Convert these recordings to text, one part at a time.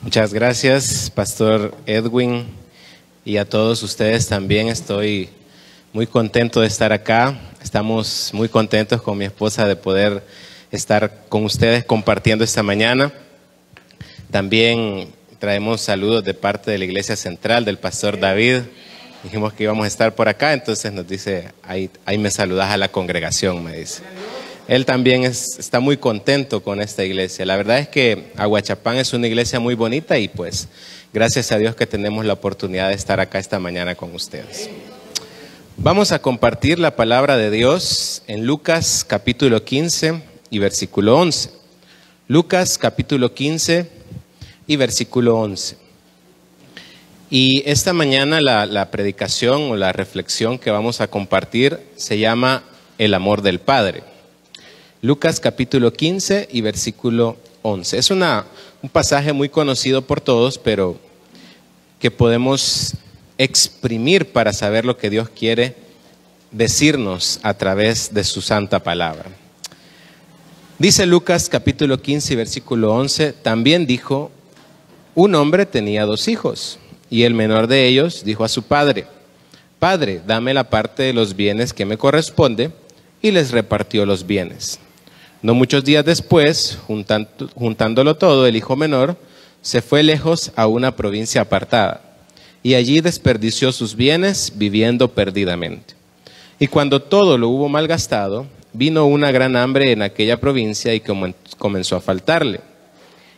Muchas gracias, Pastor Edwin, y a todos ustedes también. Estoy muy contento de estar acá. Estamos muy contentos con mi esposa de poder estar con ustedes compartiendo esta mañana. También traemos saludos de parte de la Iglesia Central, del Pastor David. Dijimos que íbamos a estar por acá, entonces nos dice, ahí me saludas a la congregación, me dice. Él también está muy contento con esta iglesia. La verdad es que Aguachapán es una iglesia muy bonita y pues gracias a Dios que tenemos la oportunidad de estar acá esta mañana con ustedes. Vamos a compartir la palabra de Dios en Lucas capítulo 15 y versículo 11. Lucas capítulo 15 y versículo 11. Y esta mañana la predicación o la reflexión que vamos a compartir se llama El amor del Padre. Lucas capítulo 15 y versículo 11. Es un pasaje muy conocido por todos, pero que podemos exprimir para saber lo que Dios quiere decirnos a través de su santa palabra. Dice Lucas capítulo 15 y versículo 11, también dijo, un hombre tenía 2 hijos, y el menor de ellos dijo a su padre, Padre, dame la parte de los bienes que me corresponde, y les repartió los bienes. No muchos días después, juntándolo todo, el hijo menor se fue lejos a una provincia apartada y allí desperdició sus bienes viviendo perdidamente. Y cuando todo lo hubo malgastado, vino una gran hambre en aquella provincia y comenzó a faltarle.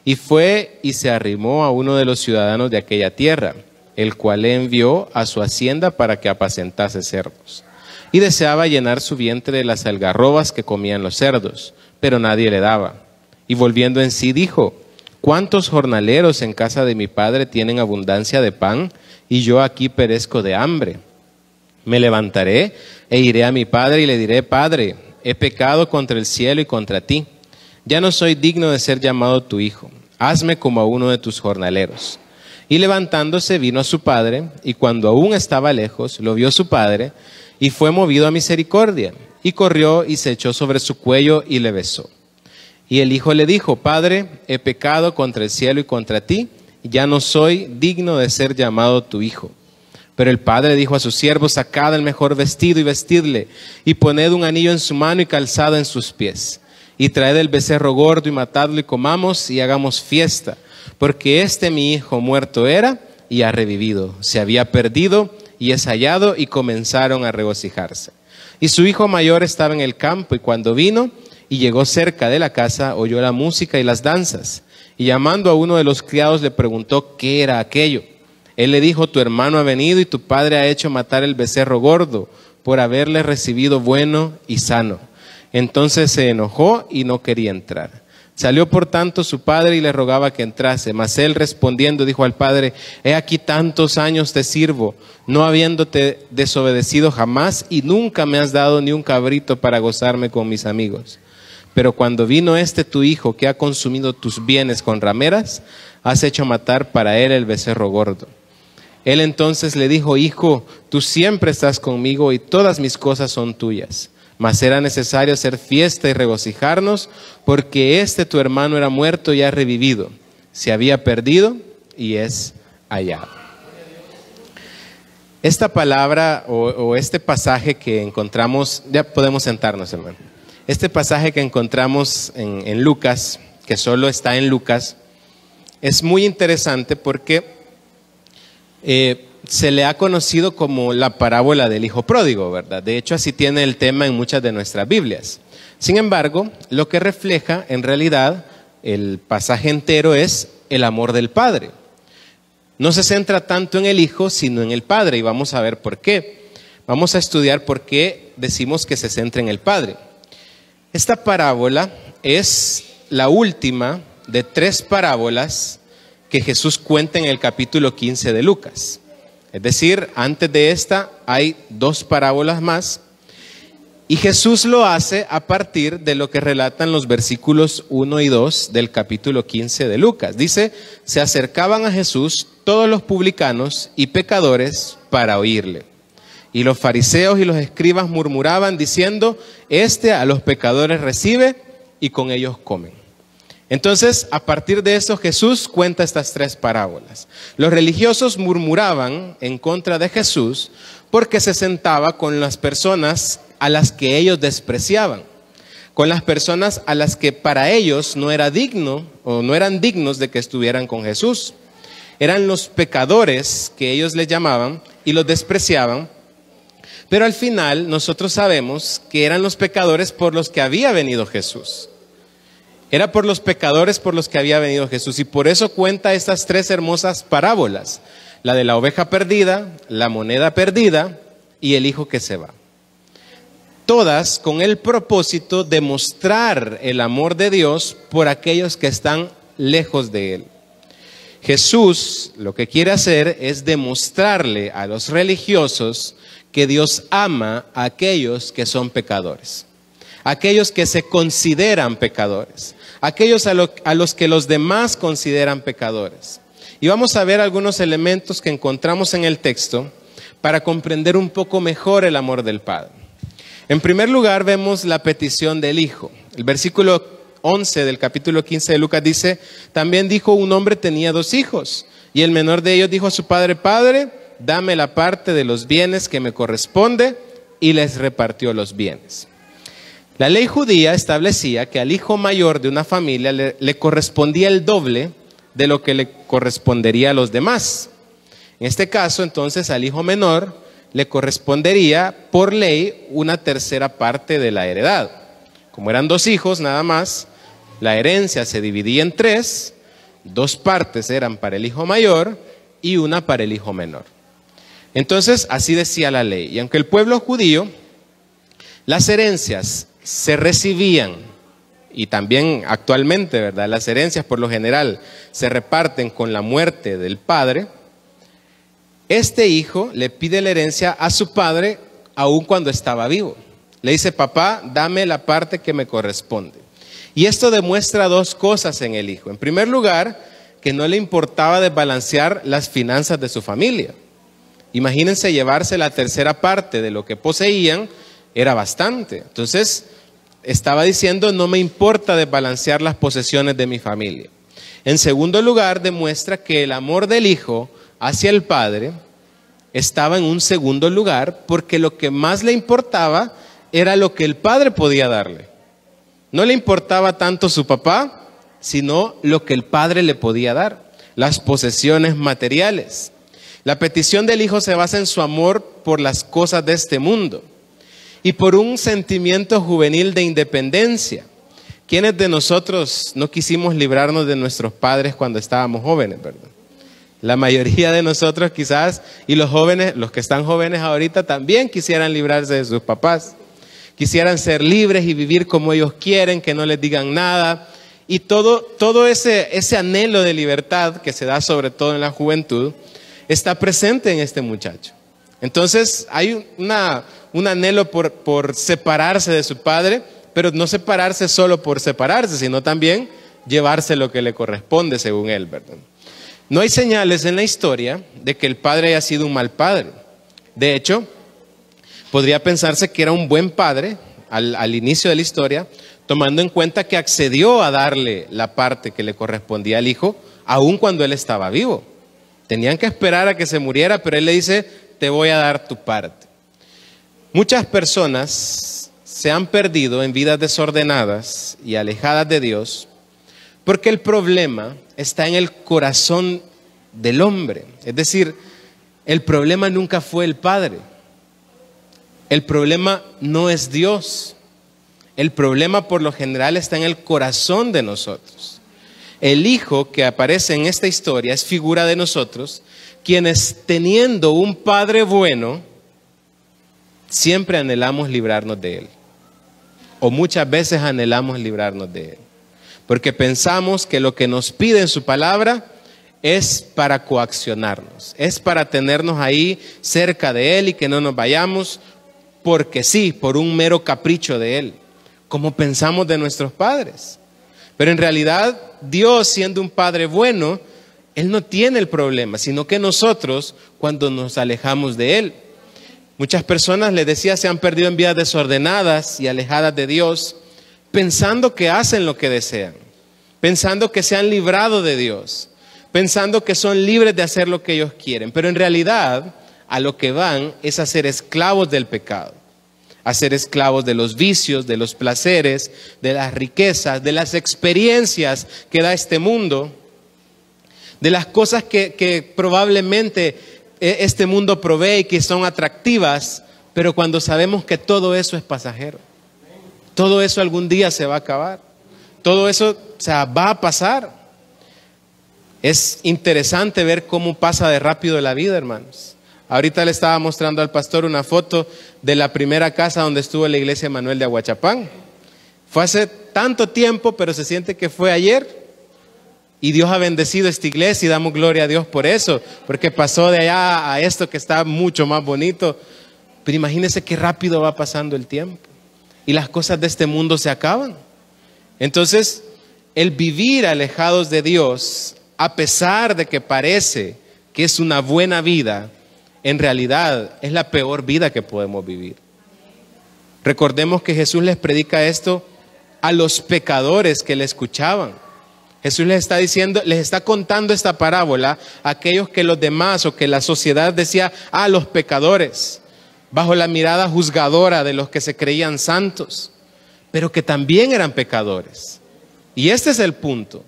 Y fue y se arrimó a uno de los ciudadanos de aquella tierra, el cual le envió a su hacienda para que apacentase cerdos. Y deseaba llenar su vientre de las algarrobas que comían los cerdos, pero nadie le daba. Y volviendo en sí dijo, ¿cuántos jornaleros en casa de mi padre tienen abundancia de pan, y yo aquí perezco de hambre? Me levantaré e iré a mi padre y le diré, Padre, he pecado contra el cielo y contra ti. Ya no soy digno de ser llamado tu hijo. Hazme como a uno de tus jornaleros. Y levantándose vino a su padre, y cuando aún estaba lejos, lo vio su padre, y fue movido a misericordia, y corrió y se echó sobre su cuello y le besó. Y el hijo le dijo, Padre, he pecado contra el cielo y contra ti, y ya no soy digno de ser llamado tu hijo. Pero el padre dijo a sus siervos, sacad el mejor vestido y vestidle, y poned un anillo en su mano y calzado en sus pies. Y traed el becerro gordo y matadlo y comamos y hagamos fiesta, porque mi hijo muerto era y ha revivido, se había perdido y es hallado, y comenzaron a regocijarse. Y su hijo mayor estaba en el campo, y cuando vino y llegó cerca de la casa, oyó la música y las danzas, y llamando a uno de los criados le preguntó qué era aquello. Él le dijo, tu hermano ha venido y tu padre ha hecho matar el becerro gordo por haberle recibido bueno y sano. Entonces se enojó y no quería entrar. Salió por tanto su padre y le rogaba que entrase, mas él respondiendo dijo al padre, he aquí tantos años te sirvo, no habiéndote desobedecido jamás, y nunca me has dado ni un cabrito para gozarme con mis amigos. Pero cuando vino tu hijo que ha consumido tus bienes con rameras, has hecho matar para él el becerro gordo. Él entonces le dijo, hijo, tú siempre estás conmigo y todas mis cosas son tuyas. Mas era necesario hacer fiesta y regocijarnos, porque tu hermano era muerto y ha revivido, se había perdido y es hallado. Esta palabra o este pasaje que encontramos, ya podemos sentarnos, hermano. Este pasaje que encontramos en Lucas, que solo está en Lucas, es muy interesante porque se le ha conocido como la parábola del hijo pródigo, ¿verdad? De hecho, así tiene el tema en muchas de nuestras Biblias. Sin embargo, lo que refleja en realidad el pasaje entero es el amor del Padre. No se centra tanto en el Hijo, sino en el Padre, y vamos a ver por qué. Vamos a estudiar por qué decimos que se centra en el Padre. Esta parábola es la última de 3 parábolas que Jesús cuenta en el capítulo 15 de Lucas. Es decir, antes de esta hay 2 parábolas más, y Jesús lo hace a partir de lo que relatan los versículos 1 y 2 del capítulo 15 de Lucas. Dice, se acercaban a Jesús todos los publicanos y pecadores para oírle. Y los fariseos y los escribas murmuraban diciendo, a los pecadores recibe y con ellos comen. Entonces, a partir de esto, Jesús cuenta estas 3 parábolas. Los religiosos murmuraban en contra de Jesús porque se sentaba con las personas a las que ellos despreciaban, con las personas a las que para ellos no era digno o no eran dignos de que estuvieran con Jesús. Eran los pecadores que ellos le llamaban y los despreciaban, pero al final nosotros sabemos que eran los pecadores por los que había venido Jesús. Era por los pecadores por los que había venido Jesús, y por eso cuenta estas 3 hermosas parábolas: la de la oveja perdida, la moneda perdida y el hijo que se va. Todas con el propósito de mostrar el amor de Dios por aquellos que están lejos de Él. Jesús lo que quiere hacer es demostrarle a los religiosos que Dios ama a aquellos que son pecadores, aquellos que se consideran pecadores, aquellos a los que los demás consideran pecadores. Y vamos a ver algunos elementos que encontramos en el texto para comprender un poco mejor el amor del Padre. En primer lugar, vemos la petición del Hijo. El versículo 11 del capítulo 15 de Lucas dice: también dijo, un hombre tenía 2 hijos, y el menor de ellos dijo a su padre: Padre, dame la parte de los bienes que me corresponde, y les repartió los bienes. La ley judía establecía que al hijo mayor de una familia le correspondía el doble de lo que le correspondería a los demás. En este caso, entonces, al hijo menor le correspondería por ley una 1/3 parte de la heredad. Como eran 2 hijos nada más, la herencia se dividía en 3, 2 partes eran para el hijo mayor y una para el hijo menor. Entonces, así decía la ley. Y aunque el pueblo judío, las herencias se recibían, y también actualmente, ¿verdad?, las herencias por lo general se reparten con la muerte del padre, este hijo le pide la herencia a su padre aun cuando estaba vivo. Le dice: papá, dame la parte que me corresponde. Y esto demuestra 2 cosas en el hijo. En primer lugar, que no le importaba desbalancear las finanzas de su familia. Imagínense, llevarse la 1/3 parte de lo que poseían era bastante. Entonces, estaba diciendo: no me importa desbalancear las posesiones de mi familia. En segundo lugar, demuestra que el amor del hijo hacia el padre estaba en un segundo lugar, porque lo que más le importaba era lo que el padre podía darle. No le importaba tanto su papá, sino lo que el padre le podía dar, las posesiones materiales. La petición del hijo se basa en su amor por las cosas de este mundo y por un sentimiento juvenil de independencia. ¿Quiénes de nosotros no quisimos librarnos de nuestros padres cuando estábamos jóvenes, verdad? La mayoría de nosotros quizás, y los jóvenes, los que están jóvenes ahorita, también quisieran librarse de sus papás. Quisieran ser libres y vivir como ellos quieren, que no les digan nada. Y todo ese anhelo de libertad que se da sobre todo en la juventud está presente en este muchacho. Entonces hay un anhelo por separarse de su padre, pero no separarse solo por separarse, sino también llevarse lo que le corresponde según él, ¿verdad? No hay señales en la historia de que el padre haya sido un mal padre. De hecho, podría pensarse que era un buen padre al inicio de la historia, tomando en cuenta que accedió a darle la parte que le correspondía al hijo, aun cuando él estaba vivo. Tenían que esperar a que se muriera, pero él le dice: te voy a dar tu parte. Muchas personas se han perdido en vidas desordenadas y alejadas de Dios porque el problema está en el corazón del hombre. Es decir, el problema nunca fue el padre. El problema no es Dios. El problema por lo general está en el corazón de nosotros. El hijo que aparece en esta historia es figura de nosotros, quienes teniendo un padre bueno, siempre anhelamos librarnos de él. O muchas veces anhelamos librarnos de él. Porque pensamos que lo que nos pide en su palabra es para coaccionarnos, es para tenernos ahí cerca de él y que no nos vayamos porque sí, por un mero capricho de él, como pensamos de nuestros padres. Pero en realidad, Dios, siendo un padre bueno, él no tiene el problema, sino que nosotros, cuando nos alejamos de él. Muchas personas, les decía, se han perdido en vidas desordenadas y alejadas de Dios, pensando que hacen lo que desean. pensando que se han librado de Dios, pensando que son libres de hacer lo que ellos quieren, pero en realidad a lo que van es a ser esclavos del pecado, a ser esclavos de los vicios, de los placeres, de las riquezas, de las experiencias que da este mundo, de las cosas que probablemente este mundo provee y que son atractivas, pero cuando sabemos que todo eso es pasajero, todo eso algún día se va a acabar, todo eso va a pasar. Es interesante ver cómo pasa de rápido la vida, hermanos. Ahorita le estaba mostrando al pastor una foto de la primera casa donde estuvo la iglesia Emanuel de Aguachapán. Fue hace tanto tiempo, pero se siente que fue ayer. Y Dios ha bendecido esta iglesia y damos gloria a Dios por eso, porque pasó de allá a esto que está mucho más bonito. Pero imagínense qué rápido va pasando el tiempo y las cosas de este mundo se acaban. Entonces, el vivir alejados de Dios, a pesar de que parece que es una buena vida, en realidad es la peor vida que podemos vivir. Recordemos que Jesús les predica esto a los pecadores que le escuchaban. Jesús les está diciendo, les está contando esta parábola a aquellos que los demás o que la sociedad decía, los pecadores, bajo la mirada juzgadora de los que se creían santos, pero que también eran pecadores. Y este es el punto,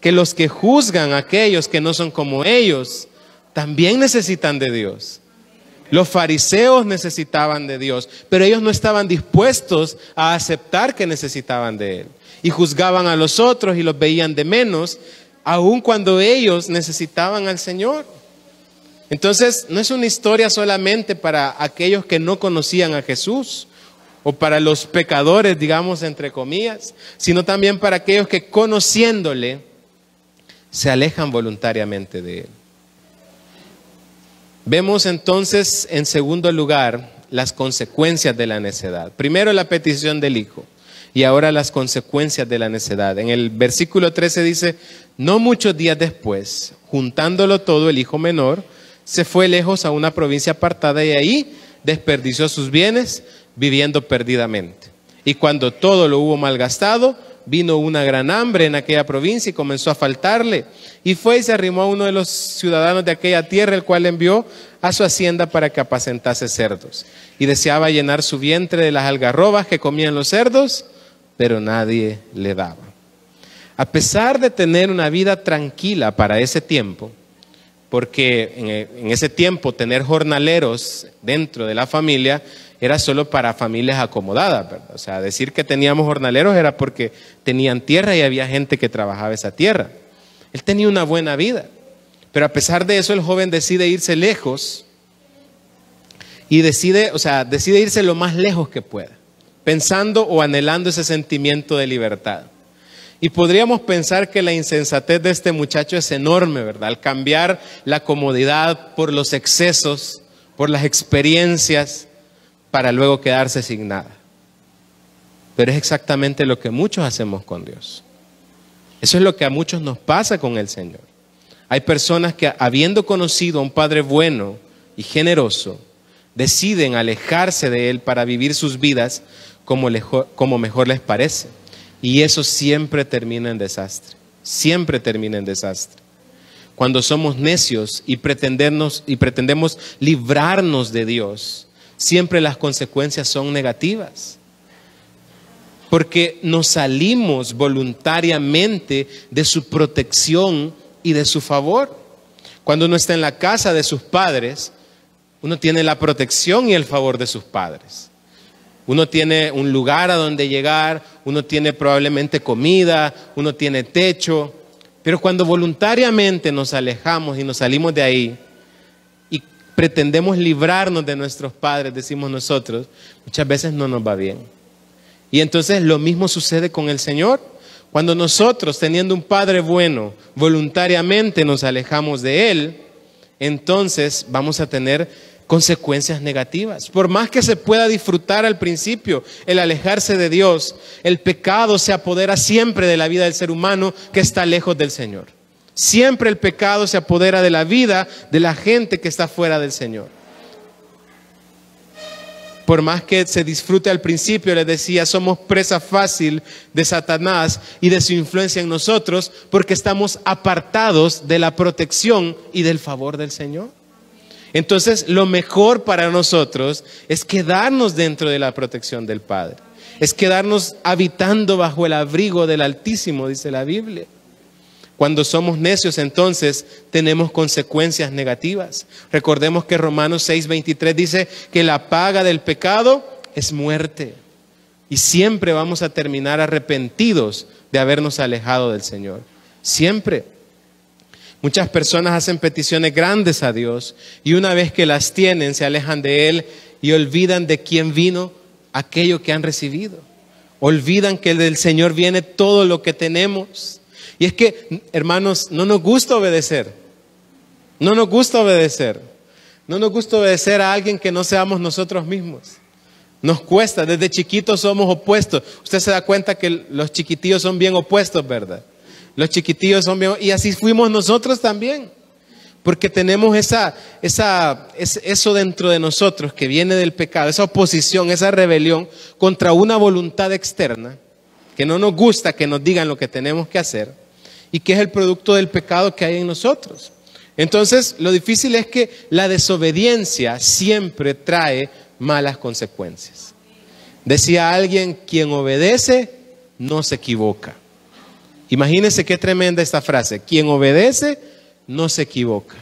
que los que juzgan a aquellos que no son como ellos, también necesitan de Dios. Los fariseos necesitaban de Dios, pero ellos no estaban dispuestos a aceptar que necesitaban de Él. Y juzgaban a los otros y los veían de menos, aun cuando ellos necesitaban al Señor. Entonces, no es una historia solamente para aquellos que no conocían a Jesús, o para los pecadores, digamos, entre comillas, sino también para aquellos que conociéndole, se alejan voluntariamente de Él. Vemos entonces, en segundo lugar, las consecuencias de la necedad. Primero la petición del Hijo y ahora las consecuencias de la necedad. En el versículo 13 dice, no muchos días después, juntándolo todo, el hijo menor se fue lejos a una provincia apartada y ahí desperdició sus bienes viviendo perdidamente. Y cuando todo lo hubo malgastado, vino una gran hambre en aquella provincia y comenzó a faltarle. Y fue y se arrimó a uno de los ciudadanos de aquella tierra, el cual envió a su hacienda para que apacentase cerdos. Y deseaba llenar su vientre de las algarrobas que comían los cerdos, pero nadie le daba. A pesar de tener una vida tranquila para ese tiempo, porque en ese tiempo tener jornaleros dentro de la familia era solo para familias acomodadas, ¿verdad? O sea, decir que teníamos jornaleros era porque tenían tierra y había gente que trabajaba esa tierra. Él tenía una buena vida, pero a pesar de eso el joven decide irse lejos y decide irse lo más lejos que pueda, pensando o anhelando ese sentimiento de libertad. Y podríamos pensar que la insensatez de este muchacho es enorme, ¿verdad? Al cambiar la comodidad por los excesos, por las experiencias, para luego quedarse sin nada. Pero es exactamente lo que muchos hacemos con Dios. Eso es lo que a muchos nos pasa con el Señor. Hay personas que, habiendo conocido a un Padre bueno y generoso, deciden alejarse de Él para vivir sus vidas como mejor les parece. Y eso siempre termina en desastre. Siempre termina en desastre. Cuando somos necios y pretendemos librarnos de Dios, siempre las consecuencias son negativas. Porque nos salimos voluntariamente de su protección y de su favor. Cuando uno está en la casa de sus padres, uno tiene la protección y el favor de sus padres. Uno tiene un lugar a donde llegar, uno tiene probablemente comida, uno tiene techo. Pero cuando voluntariamente nos alejamos y nos salimos de ahí y pretendemos librarnos de nuestros padres, decimos nosotros, muchas veces no nos va bien. Y entonces lo mismo sucede con el Señor. Cuando nosotros, teniendo un Padre bueno, voluntariamente nos alejamos de Él, entonces vamos a tener consecuencias negativas. Por más que se pueda disfrutar al principio el alejarse de Dios, el pecado se apodera siempre de la vida del ser humano que está lejos del Señor. Siempre el pecado se apodera de la vida de la gente que está fuera del Señor. Por más que se disfrute al principio, les decía, somos presa fácil de Satanás y de su influencia en nosotros porque estamos apartados de la protección y del favor del Señor. Entonces, lo mejor para nosotros es quedarnos dentro de la protección del Padre. Es quedarnos habitando bajo el abrigo del Altísimo, dice la Biblia. Cuando somos necios, entonces, tenemos consecuencias negativas. Recordemos que Romanos 6:23 dice que la paga del pecado es muerte. Y siempre vamos a terminar arrepentidos de habernos alejado del Señor. Siempre. Muchas personas hacen peticiones grandes a Dios y una vez que las tienen, se alejan de Él y olvidan de quién vino aquello que han recibido. Olvidan que del Señor viene todo lo que tenemos. Y es que, hermanos, no nos gusta obedecer. No nos gusta obedecer. No nos gusta obedecer a alguien que no seamos nosotros mismos. Nos cuesta, desde chiquitos somos opuestos. Usted se da cuenta que los chiquitillos son bien opuestos, ¿verdad? Los chiquitillos son bien, y así fuimos nosotros también. Porque tenemos eso dentro de nosotros que viene del pecado, esa oposición, esa rebelión contra una voluntad externa que no nos gusta que nos digan lo que tenemos que hacer y que es el producto del pecado que hay en nosotros. Entonces, lo difícil es que la desobediencia siempre trae malas consecuencias. Decía alguien, quien obedece no se equivoca. Imagínense qué tremenda esta frase, quien obedece no se equivoca.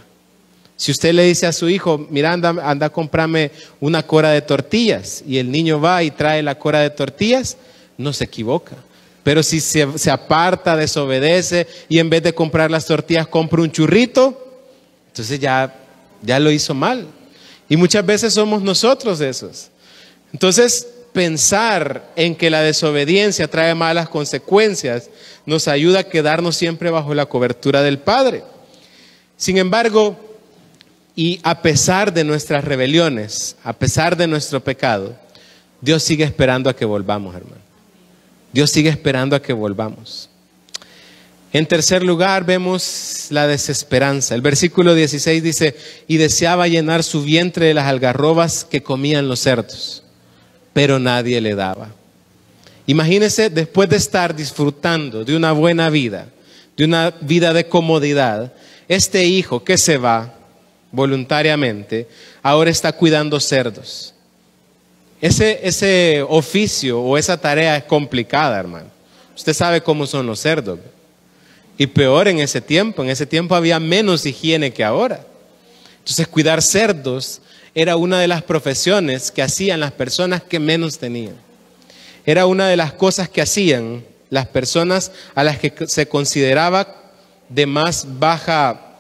Si usted le dice a su hijo, mira, anda a comprarme una cora de tortillas, y el niño va y trae la cora de tortillas, no se equivoca. Pero si se aparta, desobedece y en vez de comprar las tortillas compra un churrito, entonces ya lo hizo mal. Y muchas veces somos nosotros esos. Entonces, pensar en que la desobediencia trae malas consecuencias nos ayuda a quedarnos siempre bajo la cobertura del Padre. Sin embargo, y a pesar de nuestras rebeliones, a pesar de nuestro pecado, Dios sigue esperando a que volvamos, hermano. Dios sigue esperando a que volvamos. En tercer lugar, vemos la desesperanza. El versículo 16 dice, y deseaba llenar su vientre de las algarrobas que comían los cerdos, pero nadie le daba. Imagínese, después de estar disfrutando de una buena vida, de una vida de comodidad, este hijo que se va voluntariamente, ahora está cuidando cerdos. Ese oficio o esa tarea es complicada, hermano. Usted sabe cómo son los cerdos. Y peor en ese tiempo había menos higiene que ahora. Entonces cuidar cerdos era una de las profesiones que hacían las personas que menos tenían. Era una de las cosas que hacían las personas a las que se consideraba de más baja,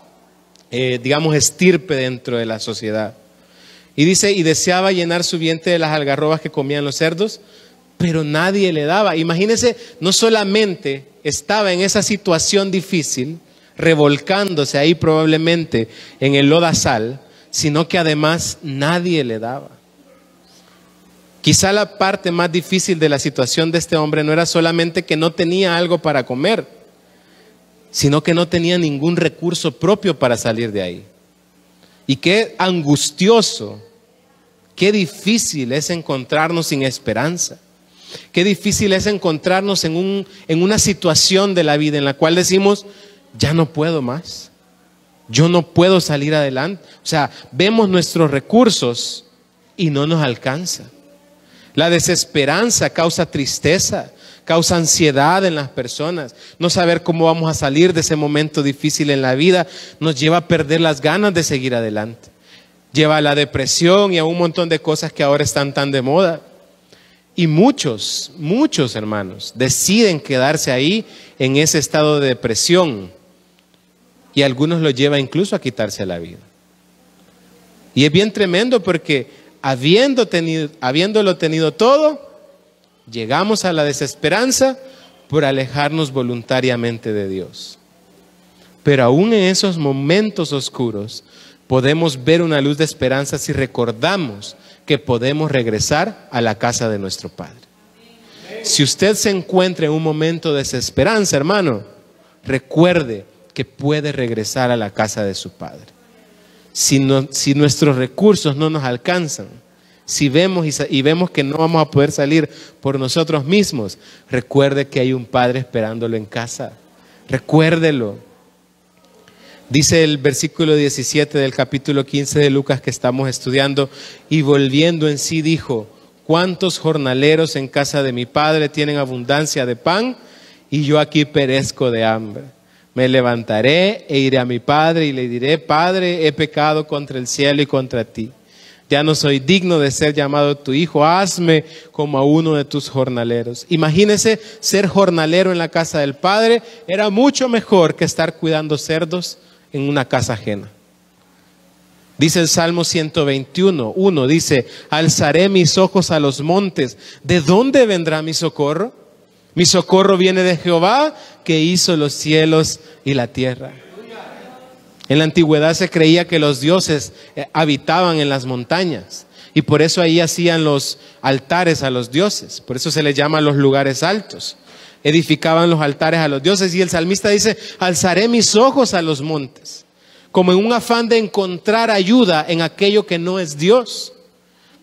estirpe dentro de la sociedad. Y dice, y deseaba llenar su vientre de las algarrobas que comían los cerdos, pero nadie le daba. Imagínese, no solamente estaba en esa situación difícil, revolcándose ahí probablemente en el lodazal, sino que además nadie le daba. Quizá la parte más difícil de la situación de este hombre no era solamente que no tenía algo para comer, sino que no tenía ningún recurso propio para salir de ahí. Y qué angustioso, qué difícil es encontrarnos sin esperanza. Qué difícil es encontrarnos en una situación de la vida en la cual decimos, ya no puedo más. Yo no puedo salir adelante. O sea, vemos nuestros recursos y no nos alcanza. La desesperanza causa tristeza, causa ansiedad en las personas. No saber cómo vamos a salir de ese momento difícil en la vida nos lleva a perder las ganas de seguir adelante. Lleva a la depresión y a un montón de cosas que ahora están tan de moda. Y muchos hermanos deciden quedarse ahí en ese estado de depresión. Y algunos lo lleva incluso a quitarse la vida. Y es bien tremendo porque habiéndolo tenido todo, llegamos a la desesperanza por alejarnos voluntariamente de Dios. Pero aún en esos momentos oscuros podemos ver una luz de esperanza si recordamos que podemos regresar a la casa de nuestro Padre. Si usted se encuentra en un momento de desesperanza, hermano, recuerde que puede regresar a la casa de su Padre. Si nuestros recursos no nos alcanzan, si vemos y vemos que no vamos a poder salir por nosotros mismos, recuerde que hay un Padre esperándolo en casa. Recuérdelo. Dice el versículo 17 del capítulo 15 de Lucas que estamos estudiando, y volviendo en sí dijo: ¿cuántos jornaleros en casa de mi padre tienen abundancia de pan y yo aquí perezco de hambre? Me levantaré e iré a mi padre y le diré: Padre, he pecado contra el cielo y contra ti. Ya no soy digno de ser llamado tu hijo, hazme como a uno de tus jornaleros. Imagínese, ser jornalero en la casa del Padre era mucho mejor que estar cuidando cerdos en una casa ajena. Dice el Salmo 121:1, dice: alzaré mis ojos a los montes, ¿de dónde vendrá mi socorro? Mi socorro viene de Jehová, que hizo los cielos y la tierra. En la antigüedad se creía que los dioses habitaban en las montañas, y por eso ahí hacían los altares a los dioses. Por eso se les llama los lugares altos. Edificaban los altares a los dioses, y el salmista dice: alzaré mis ojos a los montes, como en un afán de encontrar ayuda en aquello que no es Dios.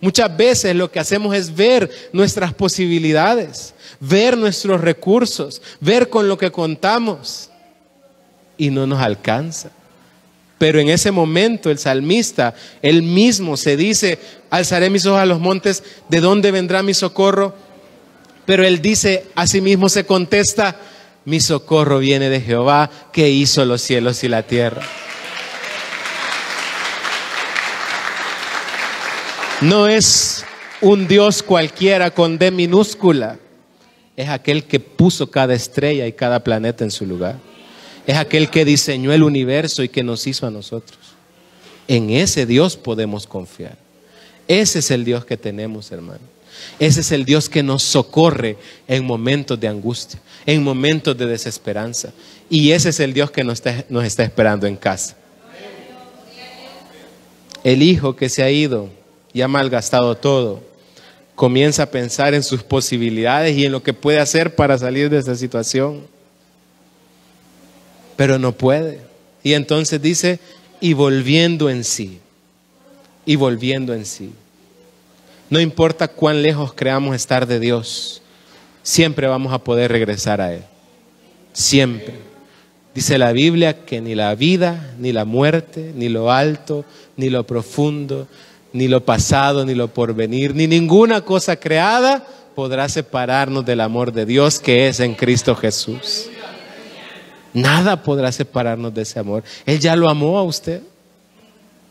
Muchas veces lo que hacemos es ver nuestras posibilidades, ver nuestros recursos, ver con lo que contamos, y no nos alcanza. Pero en ese momento el salmista, él mismo se dice: alzaré mis ojos a los montes, ¿de dónde vendrá mi socorro? Pero él dice, asimismo se contesta: mi socorro viene de Jehová, que hizo los cielos y la tierra. No es un Dios cualquiera con D minúscula. Es aquel que puso cada estrella y cada planeta en su lugar. Es aquel que diseñó el universo y que nos hizo a nosotros. En ese Dios podemos confiar. Ese es el Dios que tenemos, hermano. Ese es el Dios que nos socorre en momentos de angustia, en momentos de desesperanza. Y ese es el Dios que nos está esperando en casa. El hijo que se ha ido y ha malgastado todo, comienza a pensar en sus posibilidades y en lo que puede hacer para salir de esa situación. Pero no puede. Y entonces dice: y volviendo en sí. Y volviendo en sí. No importa cuán lejos creamos estar de Dios, siempre vamos a poder regresar a Él. Siempre. Dice la Biblia que ni la vida, ni la muerte, ni lo alto, ni lo profundo, ni lo pasado, ni lo porvenir, ni ninguna cosa creada podrá separarnos del amor de Dios que es en Cristo Jesús. Nada podrá separarnos de ese amor. Él ya lo amó a usted.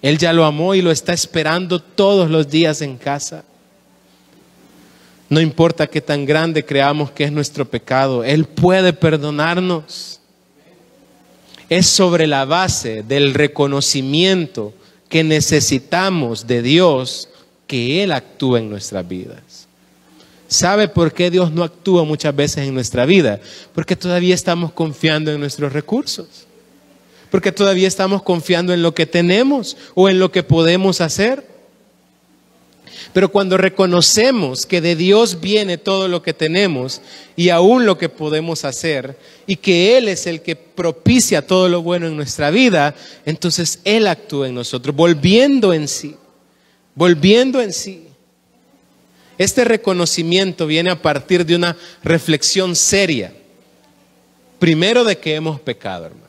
Él ya lo amó y lo está esperando todos los días en casa. No importa qué tan grande creamos que es nuestro pecado, Él puede perdonarnos. Es sobre la base del reconocimiento que necesitamos de Dios que Él actúa en nuestras vidas. ¿Sabe por qué Dios no actúa muchas veces en nuestra vida? Porque todavía estamos confiando en nuestros recursos. Porque todavía estamos confiando en lo que tenemos o en lo que podemos hacer. Pero cuando reconocemos que de Dios viene todo lo que tenemos y aún lo que podemos hacer, y que Él es el que propicia todo lo bueno en nuestra vida, entonces Él actúa en nosotros, volviendo en sí. Volviendo en sí. Este reconocimiento viene a partir de una reflexión seria. Primero, de que hemos pecado, hermanos.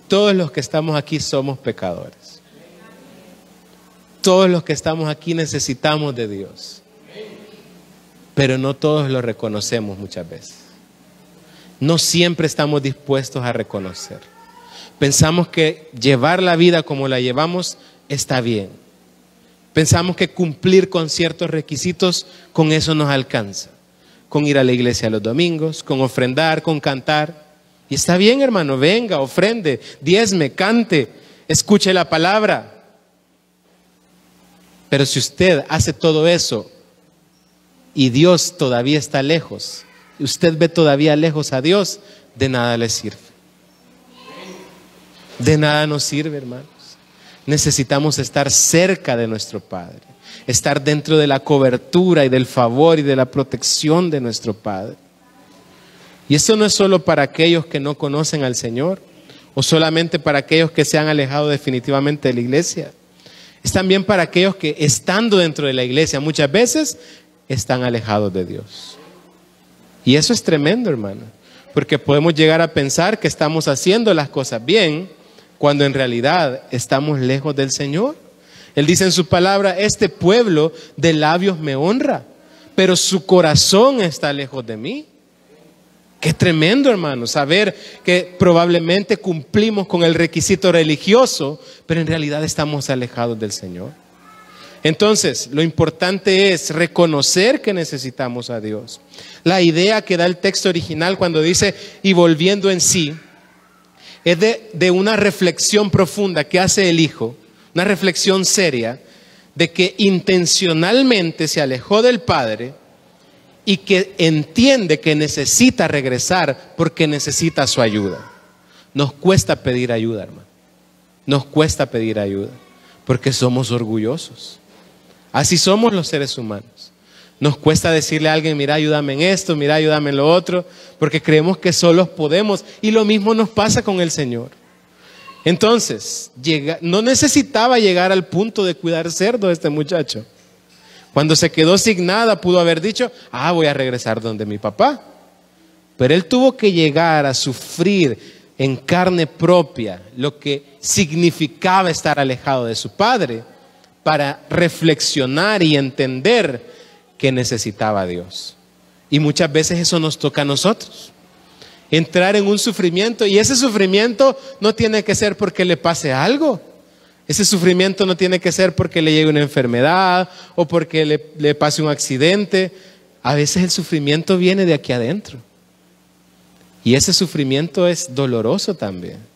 Todos los que estamos aquí somos pecadores. Todos los que estamos aquí necesitamos de Dios. Pero no todos lo reconocemos muchas veces. No siempre estamos dispuestos a reconocer. Pensamos que llevar la vida como la llevamos está bien. Pensamos que cumplir con ciertos requisitos, con eso nos alcanza. Con ir a la iglesia los domingos, con ofrendar, con cantar. Y está bien, hermano, venga, ofrende, diezme, cante, escuche la palabra. Pero si usted hace todo eso y Dios todavía está lejos, y usted ve todavía lejos a Dios, de nada le sirve. De nada nos sirve, hermanos. Necesitamos estar cerca de nuestro Padre, estar dentro de la cobertura y del favor y de la protección de nuestro Padre. Y esto no es solo para aquellos que no conocen al Señor, o solamente para aquellos que se han alejado definitivamente de la iglesia. Es también para aquellos que, estando dentro de la iglesia, muchas veces están alejados de Dios. Y eso es tremendo, hermano, porque podemos llegar a pensar que estamos haciendo las cosas bien, cuando en realidad estamos lejos del Señor. Él dice en su palabra: este pueblo de labios me honra, pero su corazón está lejos de mí. Qué tremendo, hermano, saber que probablemente cumplimos con el requisito religioso, pero en realidad estamos alejados del Señor. Entonces, lo importante es reconocer que necesitamos a Dios. La idea que da el texto original cuando dice "y volviendo en sí", es de una reflexión profunda que hace el hijo, una reflexión seria, de que intencionalmente se alejó del padre y que entiende que necesita regresar porque necesita su ayuda. Nos cuesta pedir ayuda, hermano. Nos cuesta pedir ayuda porque somos orgullosos. Así somos los seres humanos. Nos cuesta decirle a alguien: mira, ayúdame en esto, mira, ayúdame en lo otro, porque creemos que solos podemos. Y lo mismo nos pasa con el Señor. Entonces, no necesitaba llegar al punto de cuidar cerdo este muchacho. Cuando se quedó sin nada, pudo haber dicho: voy a regresar donde mi papá. Pero él tuvo que llegar a sufrir en carne propia lo que significaba estar alejado de su padre, para reflexionar y entender que necesitaba a Dios. Y muchas veces eso nos toca a nosotros, entrar en un sufrimiento, y ese sufrimiento no tiene que ser porque le pase algo. Ese sufrimiento no tiene que ser porque le llegue una enfermedad o porque le pase un accidente. A veces el sufrimiento viene de aquí adentro, y ese sufrimiento es doloroso también.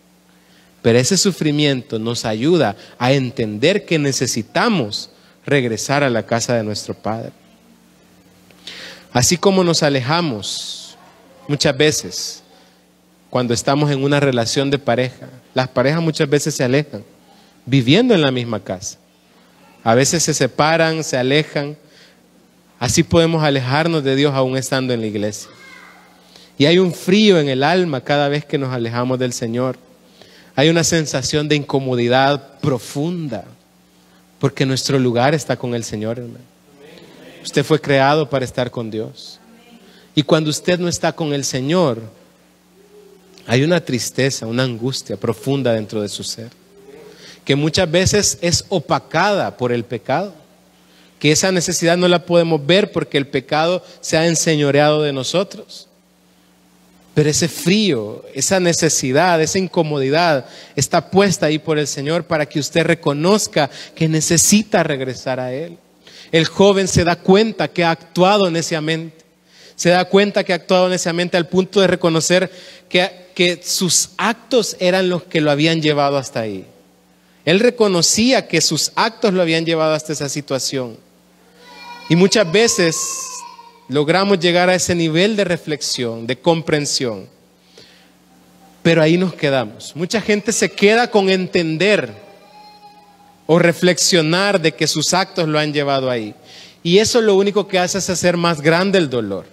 Pero ese sufrimiento nos ayuda a entender que necesitamos regresar a la casa de nuestro Padre. Así como nos alejamos muchas veces cuando estamos en una relación de pareja. Las parejas muchas veces se alejan viviendo en la misma casa. A veces se separan, se alejan. Así podemos alejarnos de Dios aún estando en la iglesia. Y hay un frío en el alma cada vez que nos alejamos del Señor. Hay una sensación de incomodidad profunda, porque nuestro lugar está con el Señor, hermano. Usted fue creado para estar con Dios. Y cuando usted no está con el Señor, hay una tristeza, una angustia profunda dentro de su ser, que muchas veces es opacada por el pecado. Que esa necesidad no la podemos ver porque el pecado se ha enseñoreado de nosotros. Pero ese frío, esa necesidad, esa incomodidad está puesta ahí por el Señor para que usted reconozca que necesita regresar a Él. El joven se da cuenta que ha actuado neciamente. Se da cuenta que ha actuado neciamente al punto de reconocer que sus actos eran los que lo habían llevado hasta ahí. Él reconocía que sus actos lo habían llevado hasta esa situación. Y muchas veces logramos llegar a ese nivel de reflexión, de comprensión, pero ahí nos quedamos. Mucha gente se queda con entender o reflexionar de que sus actos lo han llevado ahí, y eso lo único que hace es hacer más grande el dolor,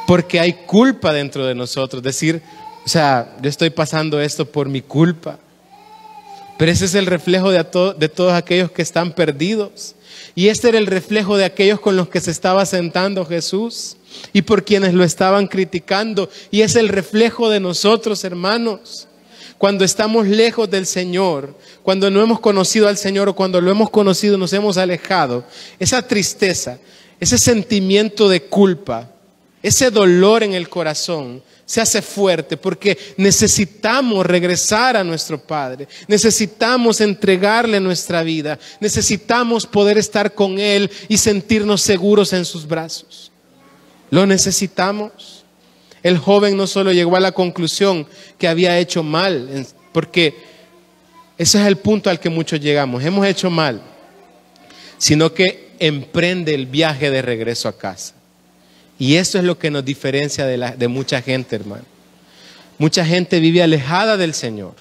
porque hay culpa dentro de nosotros. Decir: yo estoy pasando esto por mi culpa. Pero ese es el reflejo de todos aquellos que están perdidos. Y este era el reflejo de aquellos con los que se estaba sentando Jesús y por quienes lo estaban criticando. Y es el reflejo de nosotros, hermanos. Cuando estamos lejos del Señor, cuando no hemos conocido al Señor, o cuando lo hemos conocido nos hemos alejado, esa tristeza, ese sentimiento de culpa, ese dolor en el corazón se hace fuerte porque necesitamos regresar a nuestro Padre, necesitamos entregarle nuestra vida, necesitamos poder estar con Él y sentirnos seguros en sus brazos. Lo necesitamos. El joven no solo llegó a la conclusión que había hecho mal, porque ese es el punto al que muchos llegamos, hemos hecho mal, sino que emprende el viaje de regreso a casa. Y eso es lo que nos diferencia de mucha gente, hermano. Mucha gente vive alejada del Señor,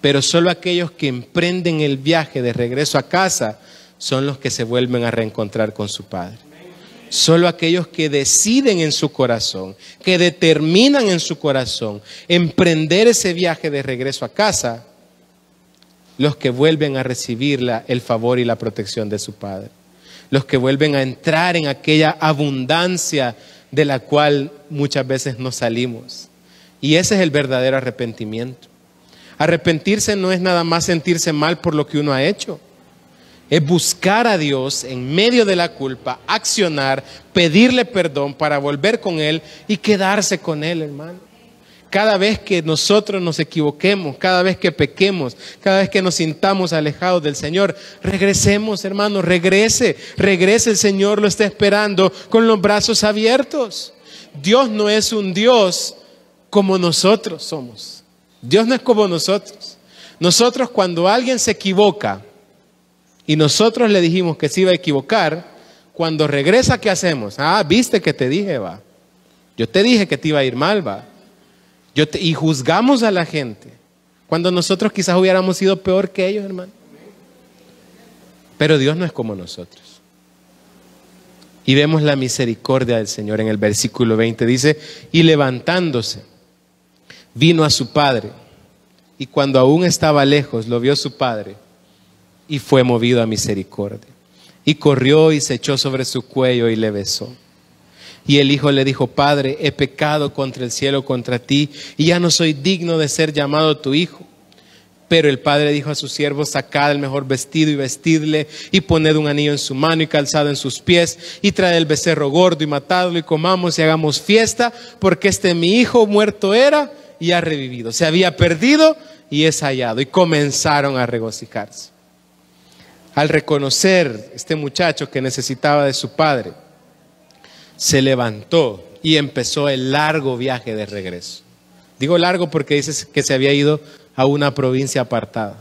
pero solo aquellos que emprenden el viaje de regreso a casa son los que se vuelven a reencontrar con su Padre. Solo aquellos que deciden en su corazón, que determinan en su corazón emprender ese viaje de regreso a casa, los que vuelven a recibir el favor y la protección de su Padre. Los que vuelven a entrar en aquella abundancia de la cual muchas veces nos salimos. Y ese es el verdadero arrepentimiento. Arrepentirse no es nada más sentirse mal por lo que uno ha hecho. Es buscar a Dios en medio de la culpa, accionar, pedirle perdón para volver con Él y quedarse con Él, hermano. Cada vez que nosotros nos equivoquemos, cada vez que pequemos, cada vez que nos sintamos alejados del Señor, regresemos, hermano, regrese, el Señor lo está esperando con los brazos abiertos. Dios no es un Dios como nosotros somos. Dios no es como nosotros. Nosotros, cuando alguien se equivoca y nosotros le dijimos que se iba a equivocar, cuando regresa, ¿qué hacemos? Viste que te dije, va. Yo te dije que te iba a ir mal, va. Y juzgamos a la gente cuando nosotros quizás hubiéramos sido peor que ellos, hermano. Pero Dios no es como nosotros. Y vemos la misericordia del Señor en el versículo 20. Dice, y levantándose, vino a su padre. Y cuando aún estaba lejos, lo vio su padre y fue movido a misericordia. Y corrió y se echó sobre su cuello y le besó. Y el hijo le dijo, Padre, he pecado contra el cielo, contra ti, y ya no soy digno de ser llamado tu hijo. Pero el padre dijo a sus siervos, sacad el mejor vestido y vestidle, y poned un anillo en su mano y calzado en sus pies, y traed el becerro gordo y matadlo, y comamos y hagamos fiesta, porque mi hijo muerto era y ha revivido. Se había perdido y es hallado. Y comenzaron a regocijarse. Al reconocer este muchacho que necesitaba de su padre, se levantó y empezó el largo viaje de regreso. Digo largo porque dice que se había ido a una provincia apartada.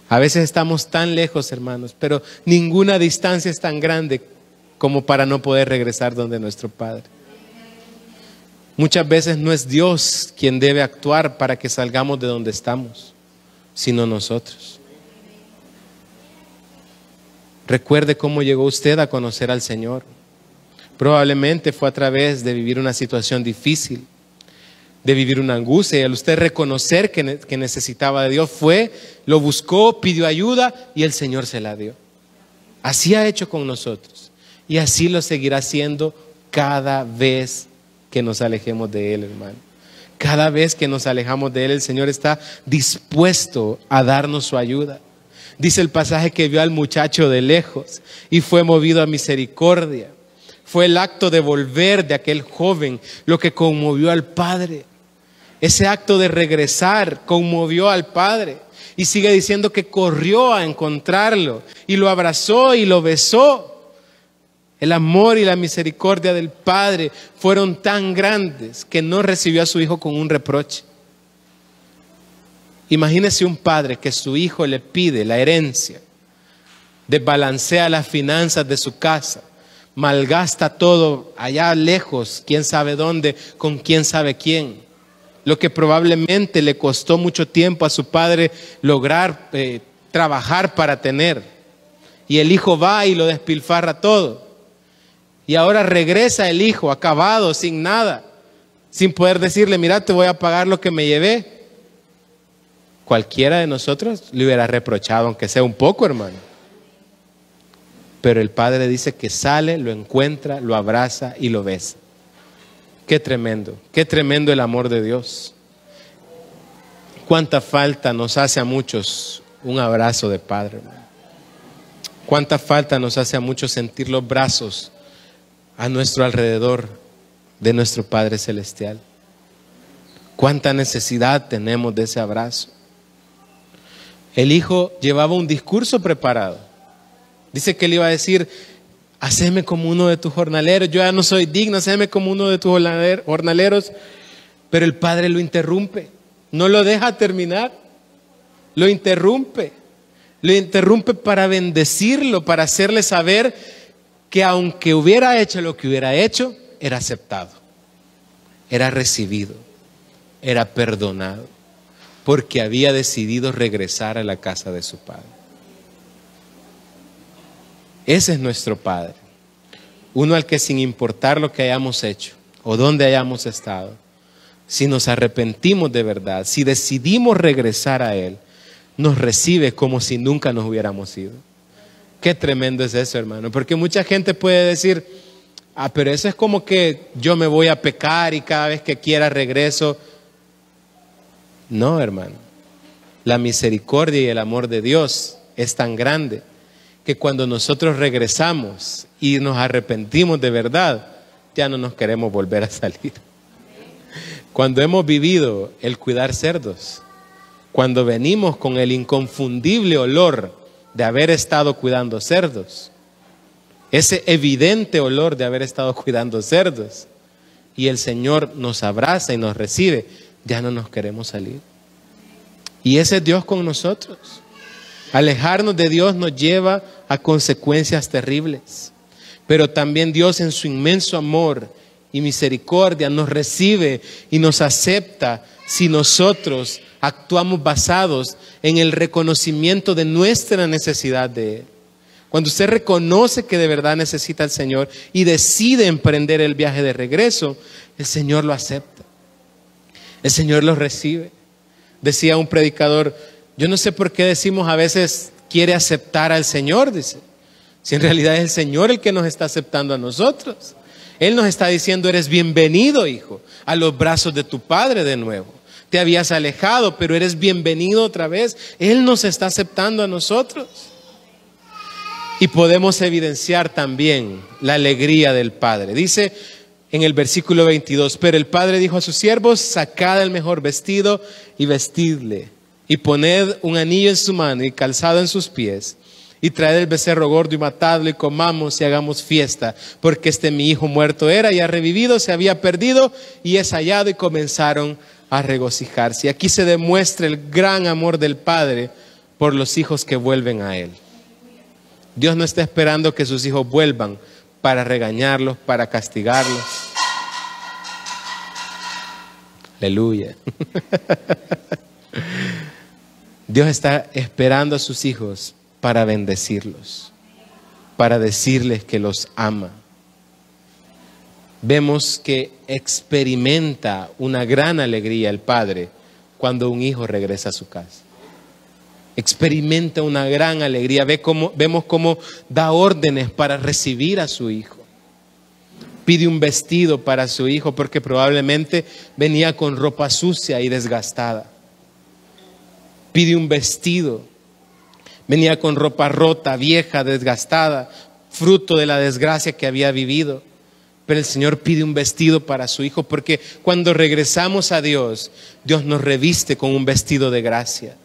A veces estamos tan lejos, hermanos, pero ninguna distancia es tan grande como para no poder regresar donde nuestro Padre. Muchas veces no es Dios quien debe actuar para que salgamos de donde estamos, sino nosotros. Recuerde cómo llegó usted a conocer al Señor. Probablemente fue a través de vivir una situación difícil, de vivir una angustia, y al usted reconocer que necesitaba de Dios, lo buscó, pidió ayuda y el Señor se la dio. Así ha hecho con nosotros y así lo seguirá haciendo cada vez que nos alejemos de Él, hermano. Cada vez que nos alejamos de Él, el Señor está dispuesto a darnos su ayuda. Dice el pasaje que vio al muchacho de lejos y fue movido a misericordia. Fue el acto de volver de aquel joven lo que conmovió al padre. Ese acto de regresar conmovió al padre. Y sigue diciendo que corrió a encontrarlo y lo abrazó y lo besó. El amor y la misericordia del padre fueron tan grandes que no recibió a su hijo con un reproche. Imagínese un padre que su hijo le pide la herencia, desbalancea las finanzas de su casa, malgasta todo allá lejos, quién sabe dónde, con quién sabe quién. Lo que probablemente le costó mucho tiempo a su padre lograr trabajar para tener. Y el hijo va y lo despilfarra todo. Y ahora regresa el hijo acabado, sin nada, sin poder decirle, mira, te voy a pagar lo que me llevé. Cualquiera de nosotros le hubiera reprochado, aunque sea un poco, hermano. Pero el padre dice que sale, lo encuentra, lo abraza y lo besa. Qué tremendo el amor de Dios. Cuánta falta nos hace a muchos un abrazo de padre, hermano. Cuánta falta nos hace a muchos sentir los brazos a nuestro alrededor de nuestro Padre Celestial. Cuánta necesidad tenemos de ese abrazo. El hijo llevaba un discurso preparado. Dice que él iba a decir, haceme como uno de tus jornaleros, yo ya no soy digno, haceme como uno de tus jornaleros. Pero el padre lo interrumpe, no lo deja terminar, lo interrumpe para bendecirlo, para hacerle saber que aunque hubiera hecho lo que hubiera hecho, era aceptado, era recibido, era perdonado, porque había decidido regresar a la casa de su padre. Ese es nuestro Padre, uno al que sin importar lo que hayamos hecho o dónde hayamos estado, si nos arrepentimos de verdad, si decidimos regresar a Él, nos recibe como si nunca nos hubiéramos ido. Qué tremendo es eso, hermano, porque mucha gente puede decir, pero eso es como que yo me voy a pecar y cada vez que quiera regreso. No, hermano, la misericordia y el amor de Dios es tan grande que cuando nosotros regresamos y nos arrepentimos de verdad, ya no nos queremos volver a salir. Cuando hemos vivido el cuidar cerdos, cuando venimos con el inconfundible olor de haber estado cuidando cerdos, ese evidente olor de haber estado cuidando cerdos, y el Señor nos abraza y nos recibe, ya no nos queremos salir. Y ese es Dios con nosotros. Alejarnos de Dios nos lleva a consecuencias terribles, pero también Dios en su inmenso amor y misericordia nos recibe y nos acepta si nosotros actuamos basados en el reconocimiento de nuestra necesidad de Él. Cuando usted reconoce que de verdad necesita al Señor y decide emprender el viaje de regreso, el Señor lo acepta. El Señor lo recibe. Decía un predicador, yo no sé por qué decimos a veces quiere aceptar al Señor, dice. Si en realidad es el Señor el que nos está aceptando a nosotros. Él nos está diciendo, eres bienvenido, hijo, a los brazos de tu Padre de nuevo. Te habías alejado, pero eres bienvenido otra vez. Él nos está aceptando a nosotros. Y podemos evidenciar también la alegría del Padre. Dice en el versículo 22, pero el Padre dijo a sus siervos, sacad el mejor vestido y vestidle, y poned un anillo en su mano y calzado en sus pies, y traed el becerro gordo y matadlo, y comamos y hagamos fiesta, porque mi hijo muerto era y ha revivido, se había perdido y es hallado, y comenzaron a regocijarse. Y aquí se demuestra el gran amor del Padre por los hijos que vuelven a Él. Dios no está esperando que sus hijos vuelvan para regañarlos, para castigarlos. Aleluya. Dios está esperando a sus hijos para bendecirlos, para decirles que los ama. Vemos que experimenta una gran alegría el Padre cuando un hijo regresa a su casa. Experimenta una gran alegría. Vemos cómo da órdenes para recibir a su hijo. Pide un vestido para su hijo porque probablemente venía con ropa sucia y desgastada. Pide un vestido. Venía con ropa rota, vieja, desgastada, fruto de la desgracia que había vivido. Pero el Señor pide un vestido para su hijo porque cuando regresamos a Dios, Dios nos reviste con un vestido de gracia,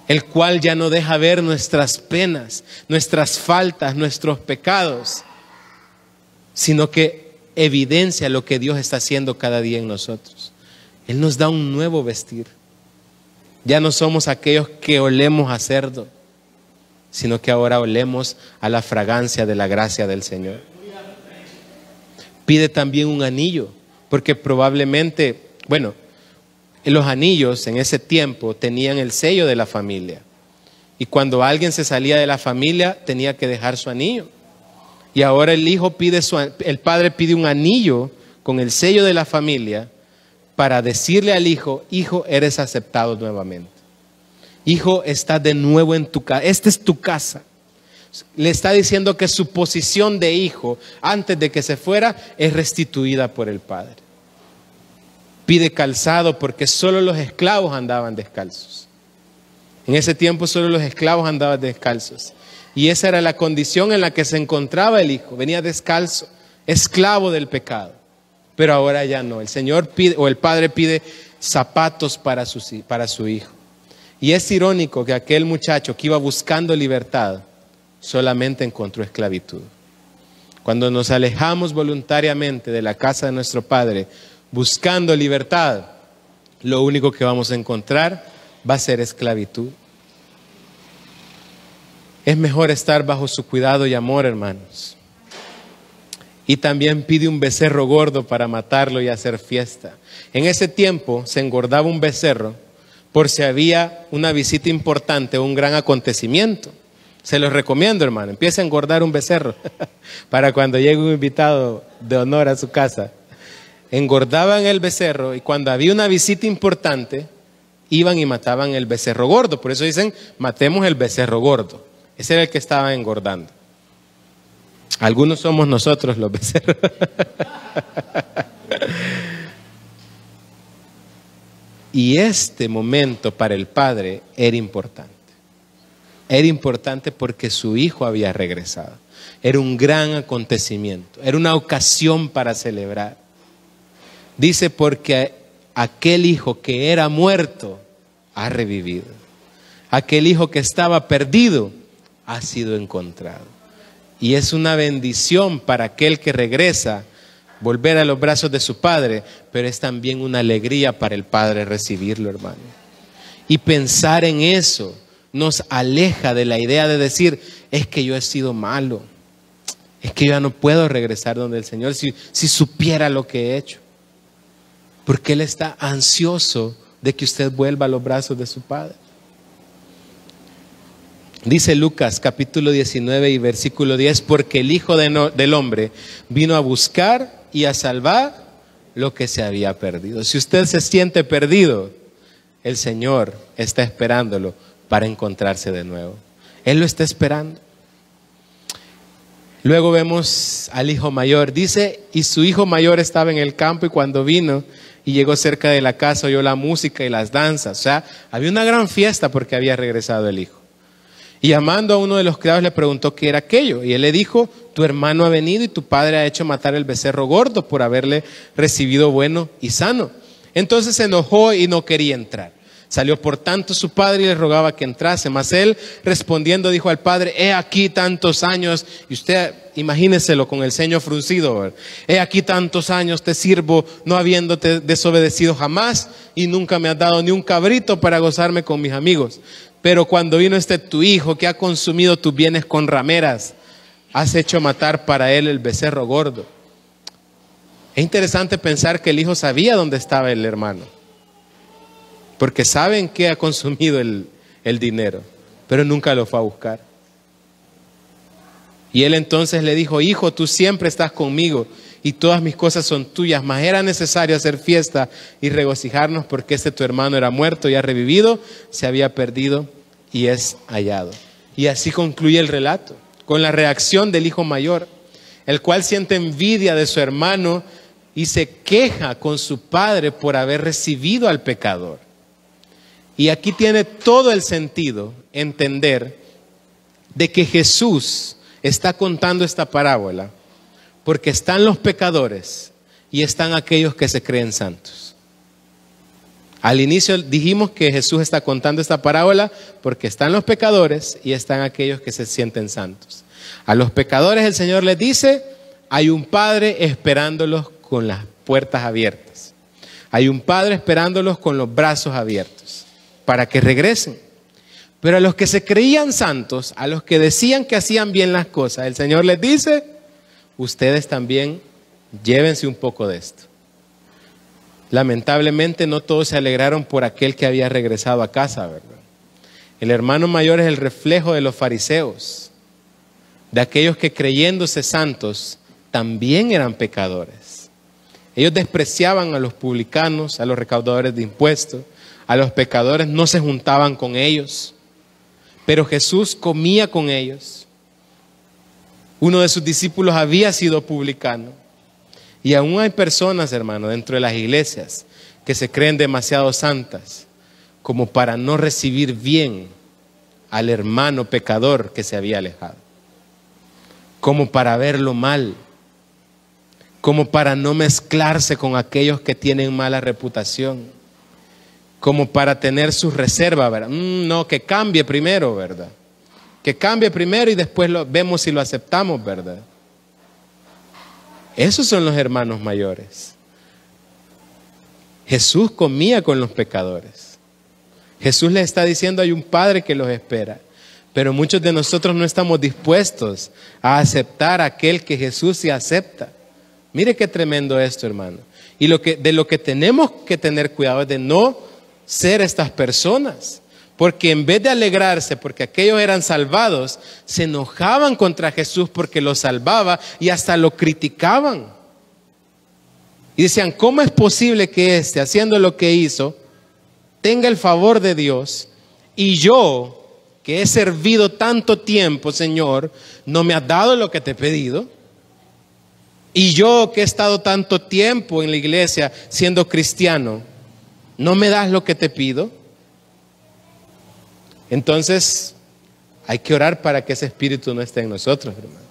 el cual ya no deja ver nuestras penas, nuestras faltas, nuestros pecados, sino que evidencia lo que Dios está haciendo cada día en nosotros. Él nos da un nuevo vestir. Ya no somos aquellos que olemos a cerdo, sino que ahora olemos a la fragancia de la gracia del Señor. Pide también un anillo, porque probablemente, los anillos en ese tiempo tenían el sello de la familia. Y cuando alguien se salía de la familia, tenía que dejar su anillo. Y ahora el padre pide un anillo con el sello de la familia para decirle al hijo, hijo, eres aceptado nuevamente. Hijo, estás de nuevo en tu casa. Esta es tu casa. Le está diciendo que su posición de hijo, antes de que se fuera, es restituida por el padre. Pide calzado porque solo los esclavos andaban descalzos. En ese tiempo solo los esclavos andaban descalzos. Y esa era la condición en la que se encontraba el hijo. Venía descalzo, esclavo del pecado. Pero ahora ya no. El Señor pide, o el Padre pide zapatos para su hijo. Y es irónico que aquel muchacho que iba buscando libertad solamente encontró esclavitud. Cuando nos alejamos voluntariamente de la casa de nuestro Padre buscando libertad, lo único que vamos a encontrar va a ser esclavitud. Es mejor estar bajo su cuidado y amor, hermanos. Y también pide un becerro gordo para matarlo y hacer fiesta. En ese tiempo se engordaba un becerro por si había una visita importante o un gran acontecimiento. Se los recomiendo, hermano. Empiece a engordar un becerro para cuando llegue un invitado de honor a su casa. Engordaban el becerro y cuando había una visita importante, iban y mataban el becerro gordo. Por eso dicen, matemos el becerro gordo. Ese era el que estaba engordando. Algunos somos nosotros los becerros. Y este momento para el padre era importante. Era importante porque su hijo había regresado. Era un gran acontecimiento. Era una ocasión para celebrar. Dice, porque aquel hijo que era muerto ha revivido. Aquel hijo que estaba perdido ha sido encontrado. Y es una bendición para aquel que regresa volver a los brazos de su padre, pero es también una alegría para el padre recibirlo, hermano. Y pensar en eso nos aleja de la idea de decir, es que yo he sido malo, es que yo ya no puedo regresar donde el Señor, si supiera lo que he hecho. Porque Él está ansioso de que usted vuelva a los brazos de su Padre. Dice Lucas capítulo 19 y versículo 10, porque el Hijo del Hombre vino a buscar y a salvar lo que se había perdido. Si usted se siente perdido, el Señor está esperándolo para encontrarse de nuevo. Él lo está esperando. Luego vemos al hijo mayor. Dice, y su hijo mayor estaba en el campo y cuando vino y llegó cerca de la casa oyó la música y las danzas. O sea, había una gran fiesta porque había regresado el hijo. Y llamando a uno de los criados le preguntó qué era aquello. Y él le dijo, tu hermano ha venido y tu padre ha hecho matar el becerro gordo por haberle recibido bueno y sano. Entonces se enojó y no quería entrar. Salió por tanto su padre y le rogaba que entrase. Mas él respondiendo dijo al padre, he aquí tantos años, y usted imagíneselo con el ceño fruncido, ¿verdad? He aquí tantos años te sirvo, no habiéndote desobedecido jamás, y nunca me has dado ni un cabrito para gozarme con mis amigos. Pero cuando vino tu hijo que ha consumido tus bienes con rameras, has hecho matar para él el becerro gordo. Es interesante pensar que el hijo sabía dónde estaba el hermano, porque saben que ha consumido el dinero, pero nunca lo fue a buscar. Y él entonces le dijo, hijo, tú siempre estás conmigo y todas mis cosas son tuyas, mas era necesario hacer fiesta y regocijarnos porque tu hermano era muerto y ha revivido, se había perdido y es hallado. Y así concluye el relato, con la reacción del hijo mayor, el cual siente envidia de su hermano y se queja con su padre por haber recibido al pecador. Y aquí tiene todo el sentido entender de que Jesús está contando esta parábola porque están los pecadores y están aquellos que se creen santos. Al inicio dijimos que Jesús está contando esta parábola porque están los pecadores y están aquellos que se sienten santos. A los pecadores el Señor les dice, hay un Padre esperándolos con las puertas abiertas. Hay un Padre esperándolos con los brazos abiertos para que regresen. Pero a los que se creían santos, a los que decían que hacían bien las cosas, el Señor les dice, ustedes también llévense un poco de esto. Lamentablemente no todos se alegraron por aquel que había regresado a casa, ¿verdad? El hermano mayor es el reflejo de los fariseos, de aquellos que creyéndose santos también eran pecadores. Ellos despreciaban a los publicanos, a los recaudadores de impuestos, a los pecadores, no se juntaban con ellos, pero Jesús comía con ellos. Uno de sus discípulos había sido publicano. Y aún hay personas, hermano, dentro de las iglesias que se creen demasiado santas como para no recibir bien al hermano pecador que se había alejado, como para verlo mal, como para no mezclarse con aquellos que tienen mala reputación, como para tener sus reservas, ¿verdad? No, que cambie primero, ¿verdad? Que cambie primero y después vemos si lo aceptamos, ¿verdad? Esos son los hermanos mayores. Jesús comía con los pecadores. Jesús les está diciendo, hay un Padre que los espera. Pero muchos de nosotros no estamos dispuestos a aceptar a aquel que Jesús sí acepta. Mire qué tremendo esto, hermano. Y de lo que tenemos que tener cuidado es de no ser estas personas. Porque en vez de alegrarse porque aquellos eran salvados, se enojaban contra Jesús porque los salvaba y hasta lo criticaban. Y decían, ¿cómo es posible que haciendo lo que hizo, tenga el favor de Dios y yo, que he servido tanto tiempo, Señor, no me has dado lo que te he pedido? Y yo, que he estado tanto tiempo en la iglesia siendo cristiano, ¿no me das lo que te pido? Entonces, hay que orar para que ese espíritu no esté en nosotros, hermano.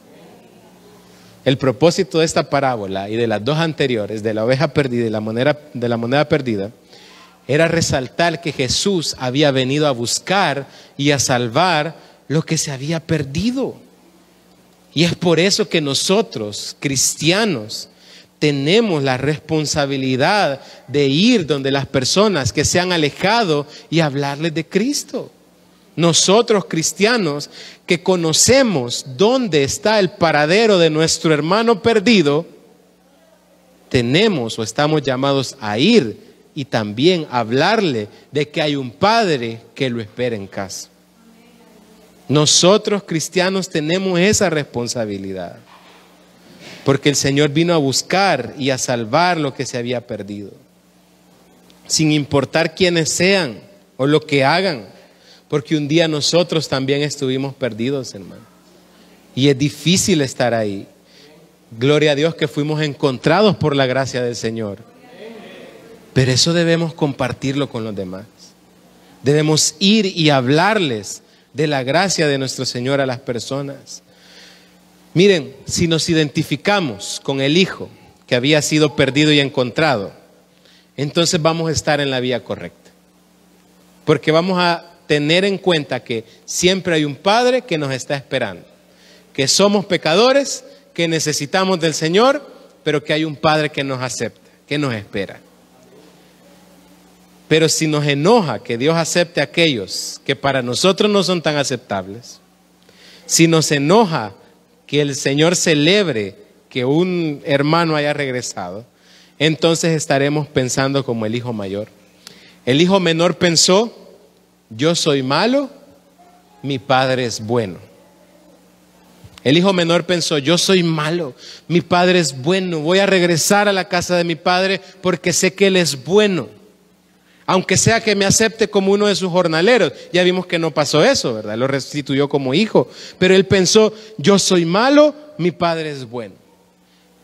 El propósito de esta parábola y de las dos anteriores, de la oveja perdida y de la moneda perdida, era resaltar que Jesús había venido a buscar y a salvar lo que se había perdido. Y es por eso que nosotros, cristianos, tenemos la responsabilidad de ir donde las personas que se han alejado y hablarles de Cristo. Nosotros, cristianos, que conocemos dónde está el paradero de nuestro hermano perdido, tenemos o estamos llamados a ir y también hablarle de que hay un Padre que lo espera en casa. Nosotros, cristianos, tenemos esa responsabilidad, porque el Señor vino a buscar y a salvar lo que se había perdido, sin importar quiénes sean o lo que hagan, porque un día nosotros también estuvimos perdidos, hermano, y es difícil estar ahí. Gloria a Dios que fuimos encontrados por la gracia del Señor, pero eso debemos compartirlo con los demás. Debemos ir y hablarles de la gracia de nuestro Señor a las personas. Miren, si nos identificamos con el Hijo que había sido perdido y encontrado, entonces vamos a estar en la vía correcta, porque vamos a tener en cuenta que siempre hay un Padre que nos está esperando, que somos pecadores, que necesitamos del Señor, pero que hay un Padre que nos acepta, que nos espera. Pero si nos enoja que Dios acepte a aquellos que para nosotros no son tan aceptables, si nos enoja que el Señor celebre que un hermano haya regresado, entonces estaremos pensando como el hijo mayor. El hijo menor pensó: yo soy malo, mi padre es bueno. El hijo menor pensó: yo soy malo, mi padre es bueno, voy a regresar a la casa de mi padre porque sé que él es bueno, aunque sea que me acepte como uno de sus jornaleros. Ya vimos que no pasó eso, ¿verdad? Lo restituyó como hijo, pero él pensó: yo soy malo, mi padre es bueno.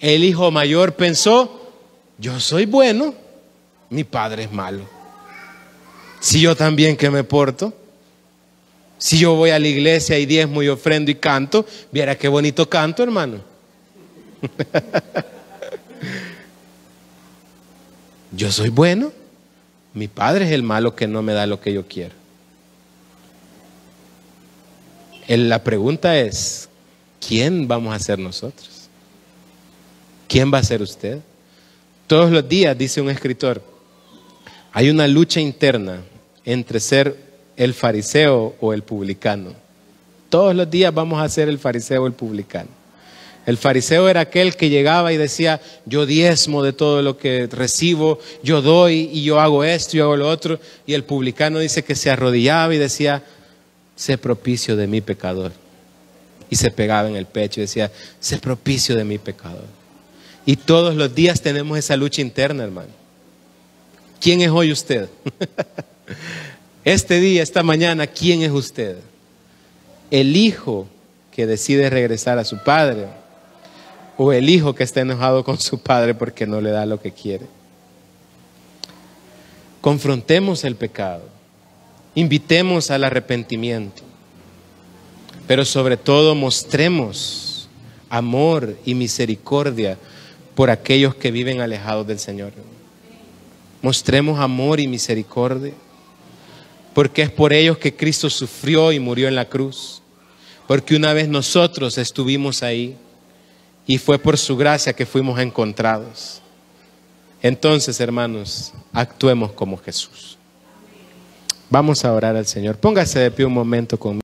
El hijo mayor pensó: yo soy bueno, mi padre es malo. Si yo también que me porto, si yo voy a la iglesia y diezmo y ofrendo y canto, viera qué bonito canto, hermano. Yo soy bueno, mi padre es el malo que no me da lo que yo quiero. La pregunta es: ¿quién vamos a ser nosotros? ¿Quién va a ser usted? Todos los días, dice un escritor, hay una lucha interna entre ser el fariseo o el publicano. Todos los días vamos a ser el fariseo o el publicano. El fariseo era aquel que llegaba y decía: yo diezmo de todo lo que recibo, yo doy y yo hago esto y hago lo otro. Y el publicano dice que se arrodillaba y decía: sé propicio de mi pecador. Y se pegaba en el pecho y decía: sé propicio de mi pecador. Y todos los días tenemos esa lucha interna, hermano. ¿Quién es hoy usted? Este día, esta mañana, ¿quién es usted? ¿El hijo que decide regresar a su padre? ¿O el hijo que está enojado con su padre porque no le da lo que quiere? Confrontemos el pecado, invitemos al arrepentimiento, pero sobre todo mostremos amor y misericordia por aquellos que viven alejados del Señor. Mostremos amor y misericordia, porque es por ellos que Cristo sufrió y murió en la cruz, porque una vez nosotros estuvimos ahí y fue por su gracia que fuimos encontrados. Entonces, hermanos, actuemos como Jesús. Vamos a orar al Señor. Póngase de pie un momento conmigo.